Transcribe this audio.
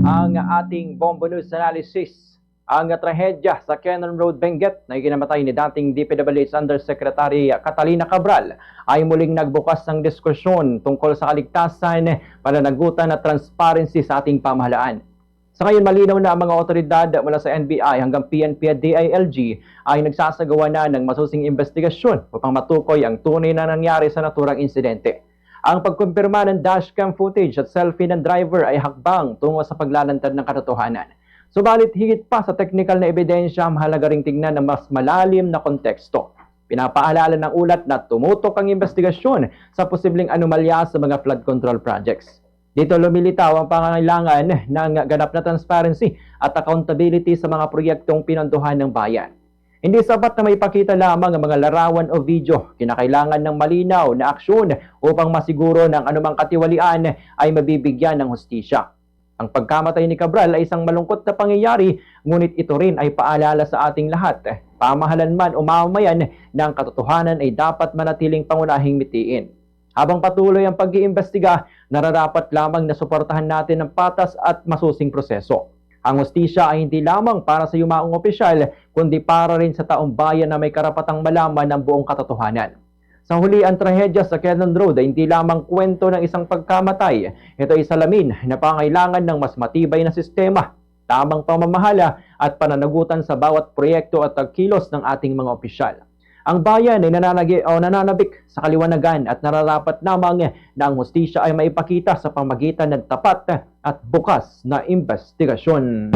ang ating Bombo News Analysis. Ang trahedya sa Cannon Road, Benguet na ikinamatay ni dating DPWH Undersecretary Catalina Cabral ay muling nagbukas ng diskusyon tungkol sa kaligtasan, pananagutan at transparency sa ating pamahalaan. Sa ngayon, malinaw na ang mga otoridad mula sa NBI hanggang PNP at DILG ay nagsasagawa na ng masusing investigasyon upang matukoy ang tunay na nangyari sa naturang insidente. Ang pagkumpirma ng dashcam footage at selfie ng driver ay hakbang tungo sa paglalantad ng katotohanan. Subalit higit pa sa technical na ebidensya, mahalaga ring tingnan ng mas malalim na konteksto. Pinapaalala ng ulat na tumutok ang investigasyon sa posibleng anomalya sa mga flood control projects. Dito lumilitaw ang pangangailangan ng ganap na transparency at accountability sa mga proyektong pinondohan ng bayan. Hindi sapat na may pakita lamang ang mga larawan o video. Kinakailangan ng malinaw na aksyon upang masiguro ng anumang katiwalian ay mabibigyan ng hustisya. Ang pagkamatay ni Cabral ay isang malungkot na pangyayari, ngunit ito rin ay paalala sa ating lahat. Pamahalan man o mamamayan ng katotohanan ay dapat manatiling pangunahing mitiin. Habang patuloy ang pag-iimbestiga, nararapat lamang na suportahan natin ang patas at masusing proseso. Ang hustisya ay hindi lamang para sa yumaong opisyal, kundi para rin sa taong bayan na may karapatang malaman ng buong katotohanan. Sa huli, ang trahedya sa Cannon Road ay hindi lamang kwento ng isang pagkamatay. Ito ay salamin na pangailangan ng mas matibay na sistema, tamang pamamahala at pananagutan sa bawat proyekto at kilos ng ating mga opisyal. Ang bayan ay nananabik sa kaliwanagan at nararapat lamang na ang hustisya ay maipakita sa pamagitan ng tapat at bukas na investigasyon.